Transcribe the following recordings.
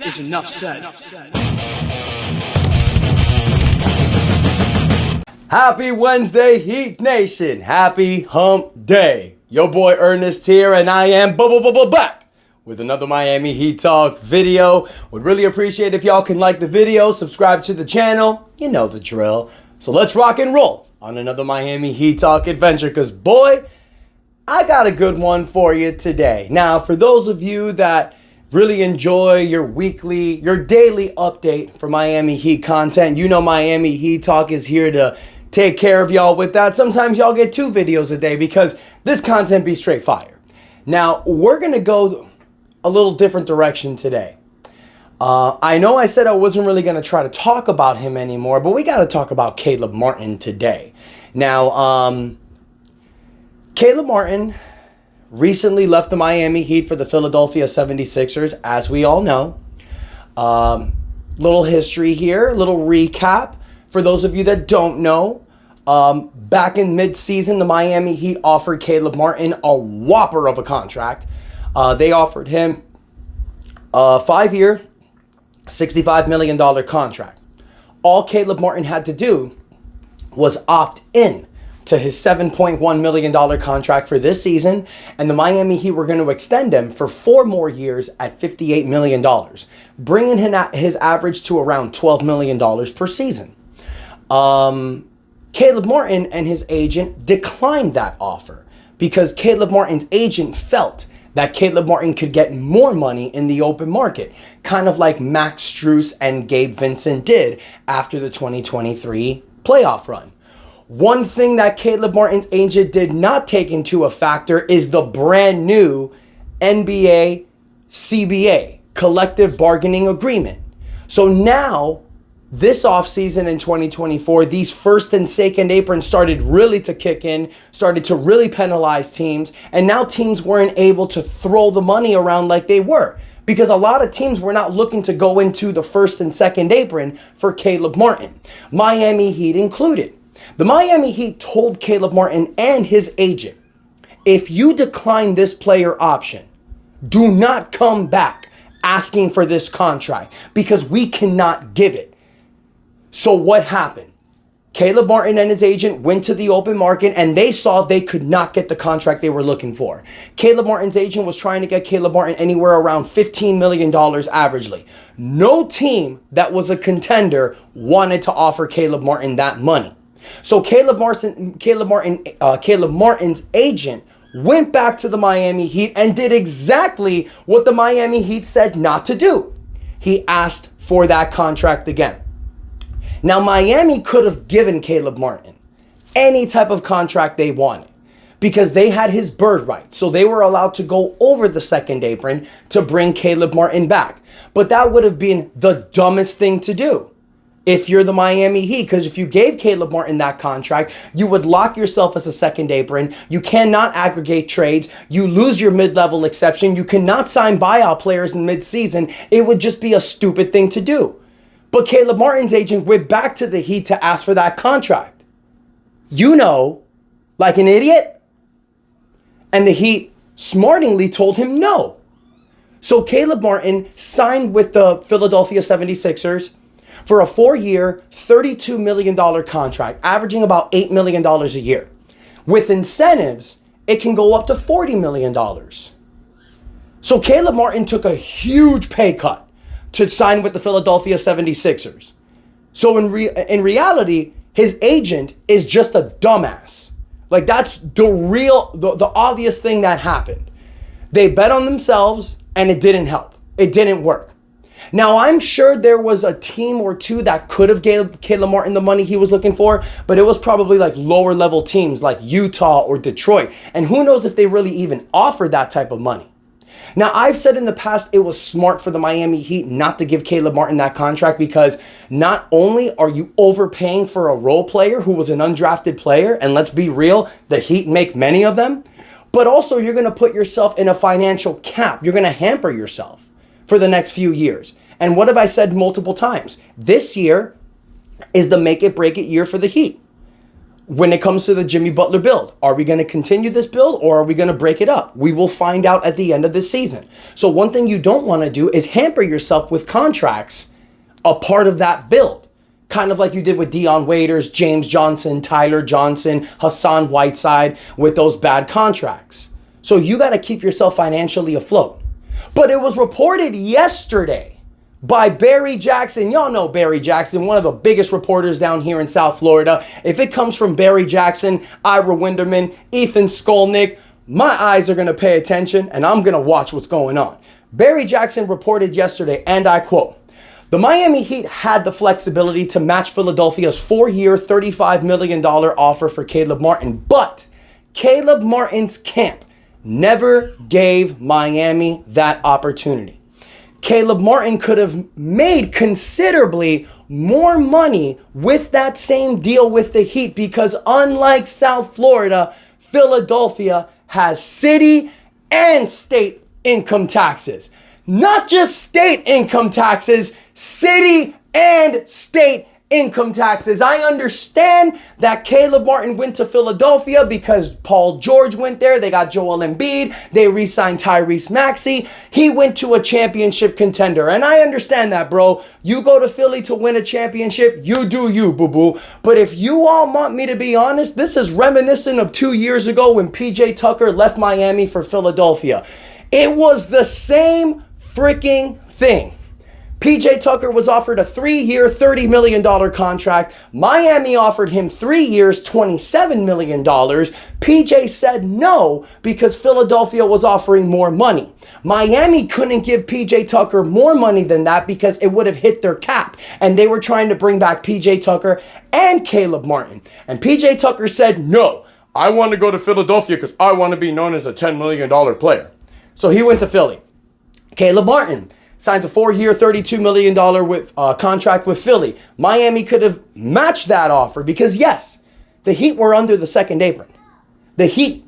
is enough said. Happy Wednesday, Heat Nation. Happy Hump Day. Your boy Ernest here, and I am back with another Miami Heat Talk video. Would really appreciate if y'all can like the video, subscribe to the channel. You know the drill. So let's rock and roll on another Miami Heat Talk adventure, because boy, I got a good one for you today. Now, for those of you that really enjoy your daily update for Miami Heat content, you know Miami Heat Talk is here to take care of y'all with that. Sometimes y'all get 2 videos a day because this content be straight fire. Now, we're going to go a little different direction today. I know I said I wasn't really going to try to talk about him anymore, but we got to talk about Caleb Martin today. Now, Caleb Martin recently left the Miami Heat for the Philadelphia 76ers, as we all know. Little history here, little recap. For those of you that don't know, back in mid-season, the Miami Heat offered Caleb Martin a whopper of a contract. They offered him a 5-year, $65 million contract. All Caleb Martin had to do was opt in to his $7.1 million contract for this season, and the Miami Heat were going to extend him for 4 more years at $58 million, bringing his average to around $12 million per season. Caleb Martin and his agent declined that offer because Caleb Martin's agent felt that Caleb Martin could get more money in the open market, kind of like Max Strus and Gabe Vincent did after the 2023 playoff run. One thing that Caleb Martin's agent did not take into a factor is the brand new NBA CBA, collective bargaining agreement. So now, this offseason in 2024, these first and second aprons started really to kick in, started to really penalize teams, and now teams weren't able to throw the money around like they were, because a lot of teams were not looking to go into the first and second apron for Caleb Martin, Miami Heat included. The Miami Heat told Caleb Martin and his agent, if you decline this player option, do not come back asking for this contract because we cannot give it. So what happened? Caleb Martin and his agent went to the open market and they saw they could not get the contract they were looking for. Caleb Martin's agent was trying to get Caleb Martin anywhere around $15 million averagely. No team that was a contender wanted to offer Caleb Martin that money. So Caleb Martin's agent went back to the Miami Heat and did exactly what the Miami Heat said not to do. He asked for that contract again. Now, Miami could have given Caleb Martin any type of contract they wanted because they had his bird right. So they were allowed to go over the second apron to bring Caleb Martin back. But that would have been the dumbest thing to do if you're the Miami Heat, because if you gave Caleb Martin that contract, you would lock yourself as a second apron. You cannot aggregate trades. You lose your mid-level exception. You cannot sign buyout players in mid-season. It would just be a stupid thing to do. But Caleb Martin's agent went back to the Heat to ask for that contract. You know, like an idiot. And the Heat smartingly told him no. So Caleb Martin signed with the Philadelphia 76ers for a 4-year, $32 million contract, averaging about $8 million a year. With incentives, it can go up to $40 million. So Caleb Martin took a huge pay cut to sign with the Philadelphia 76ers. So in reality, his agent is just a dumbass. Like, that's the obvious thing that happened. They bet on themselves and it didn't help. It didn't work. Now, I'm sure there was a team or two that could have gave Caleb Martin the money he was looking for, but it was probably like lower level teams like Utah or Detroit. And who knows if they really even offered that type of money. Now, I've said in the past it was smart for the Miami Heat not to give Caleb Martin that contract because not only are you overpaying for a role player who was an undrafted player, and let's be real, the Heat make many of them, but also you're going to put yourself in a financial cap. You're going to hamper yourself for the next few years. And what have I said multiple times? This year is the make it break it year for the Heat. when it comes to the Jimmy Butler build. Are we going to continue this build or are we going to break it up? We will find out at the end of this season. So one thing you don't want to do is hamper yourself with contracts a part of that build. Kind of like you did with Dion Waiters, James Johnson, Tyler Johnson, Hassan Whiteside with those bad contracts. So you got to keep yourself financially afloat. But it was reported yesterday by Barry Jackson. Y'all know Barry Jackson, one of the biggest reporters down here in South Florida. If it comes from Barry Jackson, Ira Winderman, Ethan Skolnick, my eyes are going to pay attention and I'm going to watch what's going on. Barry Jackson reported yesterday, and I quote, "The Miami Heat had the flexibility to match Philadelphia's 4-year, $35 million offer for Caleb Martin, but Caleb Martin's camp never gave Miami that opportunity. Caleb Martin could have made considerably more money with that same deal with the Heat because unlike South Florida, Philadelphia has city and state income taxes. Not just state income taxes, city and state income taxes. I understand that Caleb Martin went to Philadelphia because Paul George went there. They got Joel Embiid. They re-signed Tyrese Maxey. He went to a championship contender. And I understand that, bro. You go to Philly to win a championship. You do you, boo-boo. But if you all want me to be honest, this is reminiscent of 2 years ago when PJ Tucker left Miami for Philadelphia. It was the same freaking thing. PJ Tucker was offered a 3-year, $30 million contract. Miami offered him 3 years, $27 million. PJ said no because Philadelphia was offering more money. Miami couldn't give PJ Tucker more money than that because it would have hit their cap. And they were trying to bring back PJ Tucker and Caleb Martin. And PJ Tucker said, no, I want to go to Philadelphia because I want to be known as a $10 million player. So he went to Philly. Caleb Martin signs a 4-year, $32 million contract with Philly. Miami could have matched that offer because, yes, the Heat were under the second apron. The Heat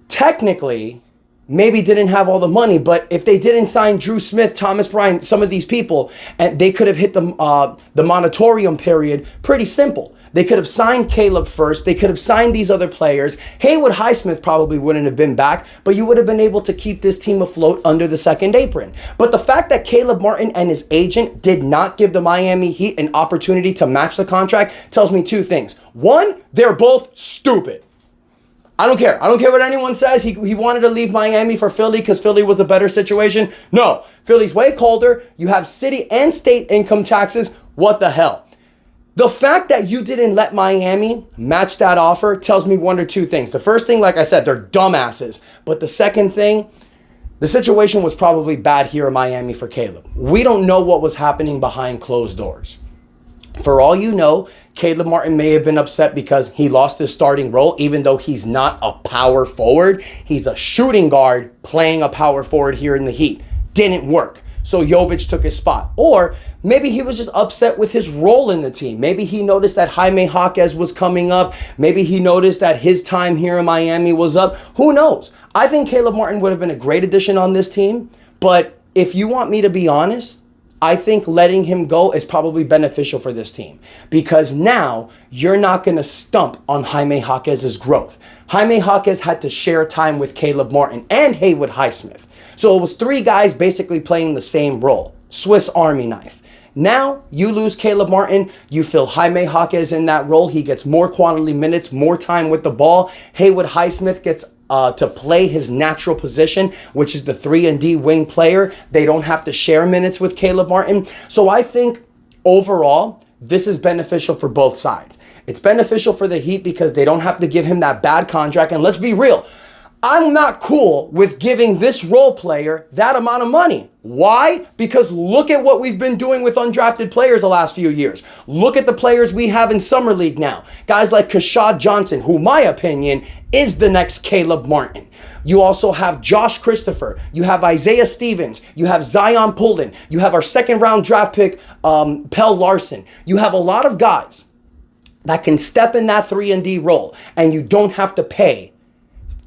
technically maybe didn't have all the money, but if they didn't sign Drew Smith, Thomas Bryant, some of these people, and they could have hit the moratorium period pretty simple. They could have signed Caleb first. They could have signed these other players. Haywood Highsmith probably wouldn't have been back, but you would have been able to keep this team afloat under the second apron. But the fact that Caleb Martin and his agent did not give the Miami Heat an opportunity to match the contract tells me two things. One, they're both stupid. I don't care. I don't care what anyone says. He wanted to leave Miami for Philly because Philly was a better situation. No, Philly's way colder. You have city and state income taxes. What the hell? The fact that you didn't let Miami match that offer tells me one or two things. The first thing, like I said, they're dumbasses. But the second thing, the situation was probably bad here in Miami for Caleb. We don't know what was happening behind closed doors. For all you know, Caleb Martin may have been upset because he lost his starting role, even though he's not a power forward. He's a shooting guard playing a power forward here in the Heat. Didn't work. So Jovic took his spot. Or maybe he was just upset with his role in the team. Maybe he noticed that Jaime Jaquez was coming up. Maybe he noticed that his time here in Miami was up. Who knows? I think Caleb Martin would have been a great addition on this team. But if you want me to be honest, I think letting him go is probably beneficial for this team because now you're not going to stump on Jaime Jaquez's growth. Jaime Jaquez had to share time with Caleb Martin and Haywood Highsmith. So it was 3 guys basically playing the same role. Swiss Army knife. Now you lose Caleb Martin, you fill Jaime Jaquez in that role. He gets more quality minutes, more time with the ball. Haywood Highsmith gets to play his natural position, which is the 3-and-D wing player. They don't have to share minutes with Caleb Martin. So I think overall, this is beneficial for both sides. It's beneficial for the Heat because they don't have to give him that bad contract. And let's be real, I'm not cool with giving this role player that amount of money. Why? Because look at what we've been doing with undrafted players the last few years. Look at the players we have in Summer League now. Guys like Keshad Johnson, who, in my opinion, is the next Caleb Martin. You also have Josh Christopher. You have Isaiah Stevens. You have Zion Pullen. You have our second-round draft pick, Pell Larson. You have a lot of guys that can step in that 3-and-D role, and you don't have to pay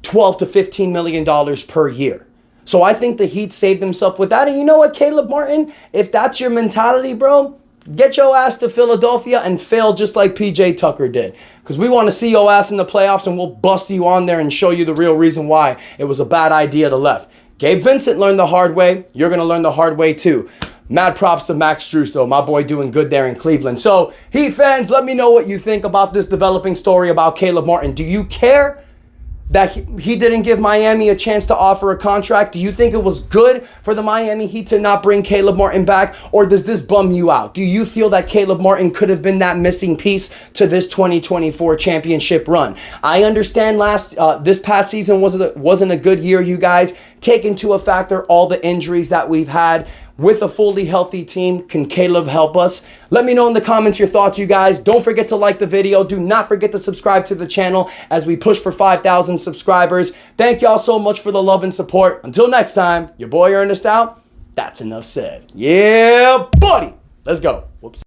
$12 to $15 million per year. So I think the Heat saved themselves with that. And you know what, Caleb Martin? If that's your mentality, bro, get your ass to Philadelphia and fail just like PJ Tucker did. Because we want to see your ass in the playoffs, and we'll bust you on there and show you the real reason why it was a bad idea to left. Gabe Vincent learned the hard way. You're going to learn the hard way too. Mad props to Max Strus, though. My boy doing good there in Cleveland. So, Heat fans, let me know what you think about this developing story about Caleb Martin. Do you care that he didn't give Miami a chance to offer a contract? Do you think it was good for the Miami Heat to not bring Caleb Martin back? Or does this bum you out? Do you feel that Caleb Martin could have been that missing piece to this 2024 championship run? I understand this past season wasn't a good year, you guys. Take into a factor all the injuries that we've had. With a fully healthy team, can Caleb help us? Let me know in the comments your thoughts, you guys. Don't forget to like the video. Do not forget to subscribe to the channel as we push for 5,000 subscribers. Thank y'all so much for the love and support. Until next time, your boy Ernest out. That's enough said. Yeah, buddy. Let's go. Whoops.